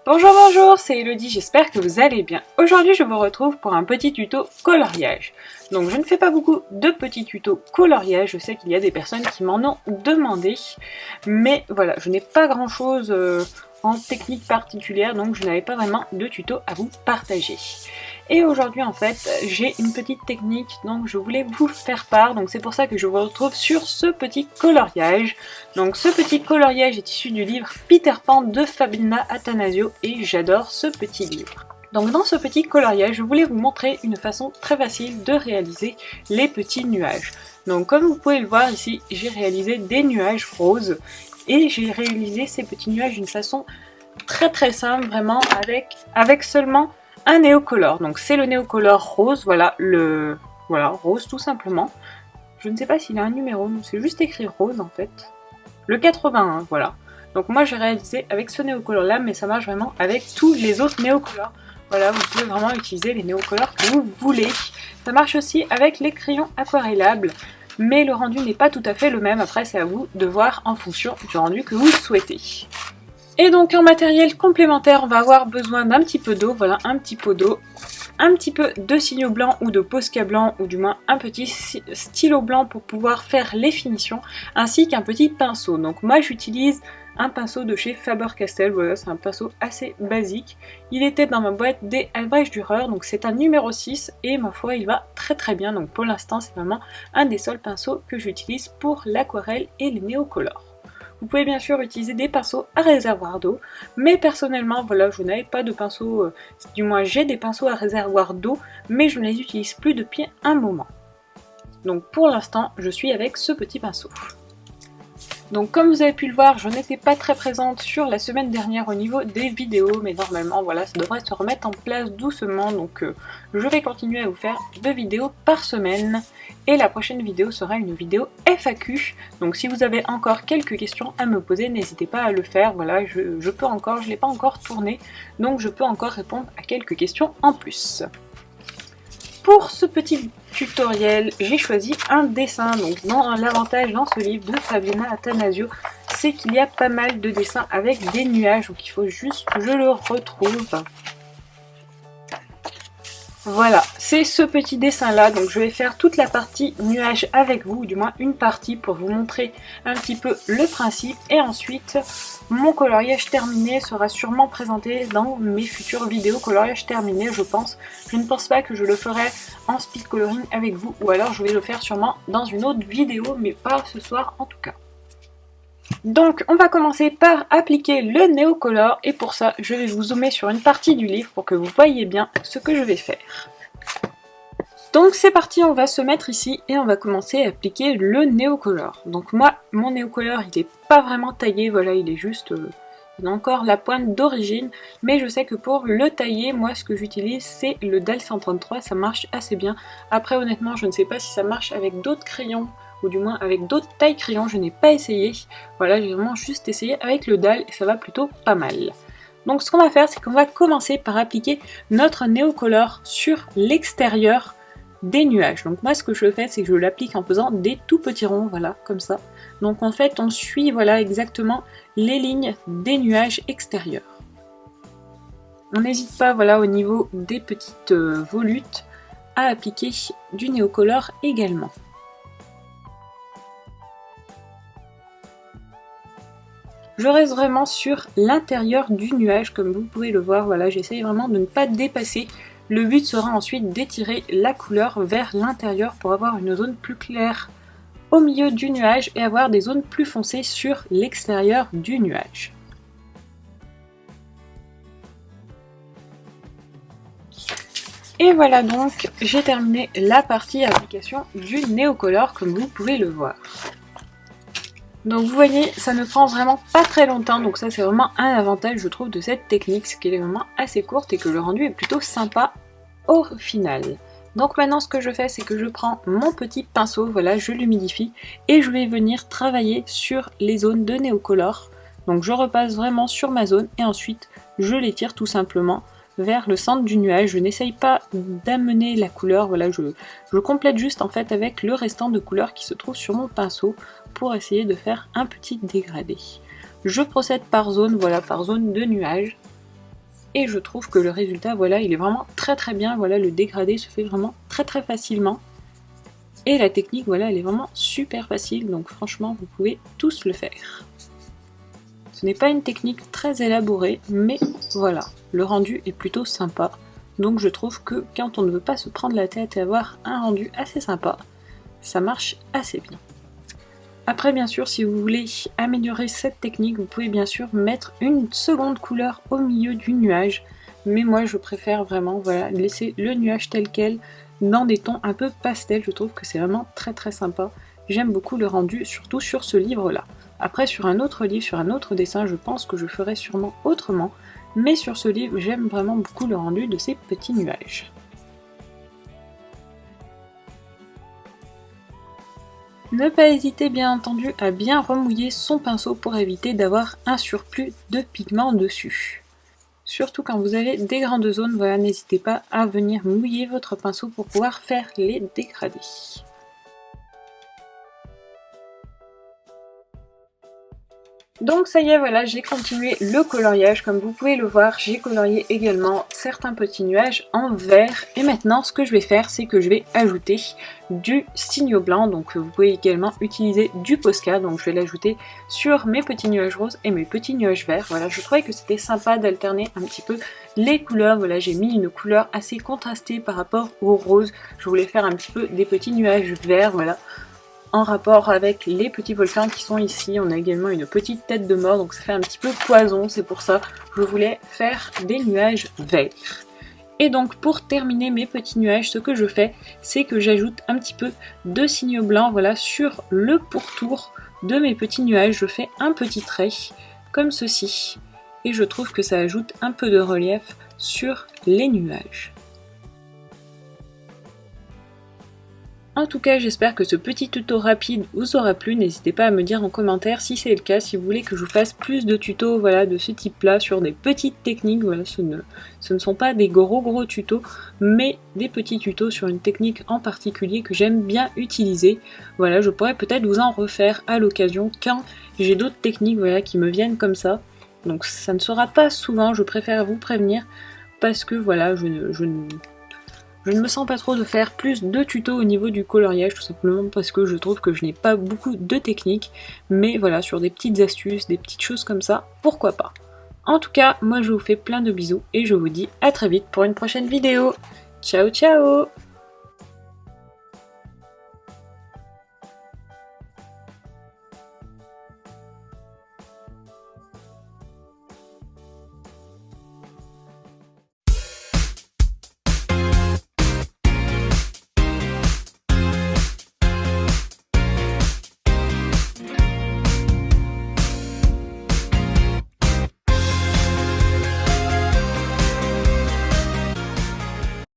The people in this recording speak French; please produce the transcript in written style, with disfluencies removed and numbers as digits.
Bonjour, bonjour, c'est Elodie, j'espère que vous allez bien. Aujourd'hui, je vous retrouve pour un petit tuto coloriage. Donc, je ne fais pas beaucoup de petits tutos coloriage, je sais qu'il y a des personnes qui m'en ont demandé. Mais voilà, je n'ai pas grand chose en technique particulière, donc je n'avais pas vraiment de tuto à vous partager. Et aujourd'hui, en fait, j'ai une petite technique, donc je voulais vous faire part, donc c'est pour ça que je vous retrouve sur ce petit coloriage. Donc ce petit coloriage est issu du livre Peter Pan de Fabiana Attanasio et j'adore ce petit livre. Donc dans ce petit coloriage, je voulais vous montrer une façon très facile de réaliser les petits nuages. Donc comme vous pouvez le voir ici, j'ai réalisé des nuages roses et j'ai réalisé ces petits nuages d'une façon très simple, vraiment avec seulement un néocolor. Donc c'est le néocolor rose, voilà, rose tout simplement. Je ne sais pas s'il a un numéro, c'est juste écrit rose en fait. Le 81, voilà. Donc moi j'ai réalisé avec ce néocolor là, mais ça marche vraiment avec tous les autres néocolors. Voilà, vous pouvez vraiment utiliser les néocolors que vous voulez. Ça marche aussi avec les crayons aquarellables, mais le rendu n'est pas tout à fait le même. Après c'est à vous de voir en fonction du rendu que vous souhaitez. Et donc en matériel complémentaire, on va avoir besoin d'un petit peu d'eau, voilà, un petit pot d'eau, un petit peu de signo blanc ou de Posca blanc, ou du moins un petit stylo blanc pour pouvoir faire les finitions, ainsi qu'un petit pinceau. Donc moi j'utilise un pinceau de chez Faber-Castell, voilà, c'est un pinceau assez basique. Il était dans ma boîte des Albrecht Dürer, donc c'est un numéro 6 et ma foi il va très bien. Donc pour l'instant c'est vraiment un des seuls pinceaux que j'utilise pour l'aquarelle et les néocolores. Vous pouvez bien sûr utiliser des pinceaux à réservoir d'eau, mais personnellement, voilà, je n'avais pas de pinceau, du moins j'ai des pinceaux à réservoir d'eau, mais je ne les utilise plus depuis un moment. Donc pour l'instant, je suis avec ce petit pinceau. Donc comme vous avez pu le voir, je n'étais pas très présente sur la semaine dernière au niveau des vidéos, mais normalement voilà, ça devrait se remettre en place doucement, donc je vais continuer à vous faire 2 vidéos par semaine. Et la prochaine vidéo sera une vidéo FAQ, donc si vous avez encore quelques questions à me poser, n'hésitez pas à le faire, voilà, je ne l'ai pas encore tourné, donc je peux encore répondre à quelques questions en plus. Pour ce petit tutoriel, j'ai choisi un dessin. Donc l'avantage dans ce livre de Fabiana Attanasio, c'est qu'il y a pas mal de dessins avec des nuages. Donc il faut juste que je le retrouve. Voilà, c'est ce petit dessin là, donc je vais faire toute la partie nuage avec vous, ou du moins une partie pour vous montrer un petit peu le principe, et ensuite mon coloriage terminé sera sûrement présenté dans mes futures vidéos coloriage terminé, je pense. Je ne pense pas que je le ferai en speed coloring avec vous, ou alors je vais le faire sûrement dans une autre vidéo, mais pas ce soir en tout cas. Donc on va commencer par appliquer le néocolor et pour ça je vais vous zoomer sur une partie du livre pour que vous voyez bien ce que je vais faire. Donc c'est parti, on va se mettre ici et on va commencer à appliquer le néocolor. Donc moi mon néocolor il est pas vraiment taillé, voilà, il est juste, il a encore la pointe d'origine, mais je sais que pour le tailler, moi ce que j'utilise c'est le DAL 133, ça marche assez bien. Après honnêtement je ne sais pas si ça marche avec d'autres crayons, ou du moins avec d'autres tailles crayons, je n'ai pas essayé. Voilà, j'ai vraiment juste essayé avec le DAL et ça va plutôt pas mal. Donc ce qu'on va faire, c'est qu'on va commencer par appliquer notre néocolor sur l'extérieur des nuages. Donc moi ce que je fais, c'est que je l'applique en faisant des tout petits ronds, voilà, comme ça. Donc en fait, on suit, voilà, exactement les lignes des nuages extérieurs. On n'hésite pas, voilà, au niveau des petites volutes, à appliquer du néocolor également. Je reste vraiment sur l'intérieur du nuage, comme vous pouvez le voir, voilà, j'essaye vraiment de ne pas dépasser. Le but sera ensuite d'étirer la couleur vers l'intérieur pour avoir une zone plus claire au milieu du nuage et avoir des zones plus foncées sur l'extérieur du nuage. Et voilà donc, j'ai terminé la partie application du néocolor comme vous pouvez le voir. Donc vous voyez, ça ne prend vraiment pas très longtemps, donc ça c'est vraiment un avantage je trouve de cette technique, c'est qu'elle est vraiment assez courte et que le rendu est plutôt sympa au final. Donc maintenant ce que je fais, c'est que je prends mon petit pinceau, voilà, je l'humidifie et je vais venir travailler sur les zones de néocolor. Donc je repasse vraiment sur ma zone et ensuite je l'étire tout simplement vers le centre du nuage. Je n'essaye pas d'amener la couleur, voilà, je complète juste en fait avec le restant de couleur qui se trouve sur mon pinceau pour essayer de faire un petit dégradé. Je procède par zone, voilà, par zone de nuage. et je trouve que le résultat, voilà, il est vraiment très très bien. Voilà, le dégradé se fait vraiment très très facilement. Et la technique, voilà, elle est vraiment super facile, donc franchement, vous pouvez tous le faire. Ce n'est pas une technique très élaborée, mais voilà, le rendu est plutôt sympa. Donc je trouve que quand on ne veut pas se prendre la tête et avoir un rendu assez sympa, ça marche assez bien. Après, bien sûr, si vous voulez améliorer cette technique, vous pouvez bien sûr mettre une seconde couleur au milieu du nuage. Mais moi, je préfère vraiment, voilà, laisser le nuage tel quel dans des tons un peu pastel. Je trouve que c'est vraiment très très sympa. J'aime beaucoup le rendu, surtout sur ce livre-là. Après, sur un autre livre, sur un autre dessin, je pense que je ferai sûrement autrement. Mais sur ce livre, j'aime vraiment beaucoup le rendu de ces petits nuages. Ne pas hésiter bien entendu à bien remouiller son pinceau pour éviter d'avoir un surplus de pigments dessus. Surtout quand vous avez des grandes zones, voilà, n'hésitez pas à venir mouiller votre pinceau pour pouvoir faire les dégradés. Donc ça y est, voilà, j'ai continué le coloriage. Comme vous pouvez le voir, j'ai colorié également certains petits nuages en vert. Et maintenant, ce que je vais faire, c'est que je vais ajouter du signo blanc. Donc vous pouvez également utiliser du Posca. Donc je vais l'ajouter sur mes petits nuages roses et mes petits nuages verts. Voilà, je trouvais que c'était sympa d'alterner un petit peu les couleurs. Voilà, j'ai mis une couleur assez contrastée par rapport au rose. Je voulais faire un petit peu des petits nuages verts, voilà, en rapport avec les petits volcans qui sont ici. On a également une petite tête de mort, donc ça fait un petit peu poison, c'est pour ça que je voulais faire des nuages verts. Et donc pour terminer mes petits nuages, ce que je fais, c'est que j'ajoute un petit peu de signo blanc, voilà, sur le pourtour de mes petits nuages. Je fais un petit trait, comme ceci, et je trouve que ça ajoute un peu de relief sur les nuages. En tout cas, j'espère que ce petit tuto rapide vous aura plu. N'hésitez pas à me dire en commentaire si c'est le cas, si vous voulez que je vous fasse plus de tutos, voilà, de ce type-là, sur des petites techniques. Voilà, ce ne sont pas des gros tutos, mais des petits tutos sur une technique en particulier que j'aime bien utiliser. Voilà, je pourrais peut-être vous en refaire à l'occasion quand j'ai d'autres techniques, voilà, qui me viennent comme ça. Donc ça ne sera pas souvent, je préfère vous prévenir, parce que voilà, je ne me sens pas trop de faire plus de tutos au niveau du coloriage, tout simplement parce que je trouve que je n'ai pas beaucoup de techniques, mais voilà, sur des petites astuces, des petites choses comme ça, pourquoi pas. En tout cas, moi je vous fais plein de bisous et je vous dis à très vite pour une prochaine vidéo. Ciao ciao!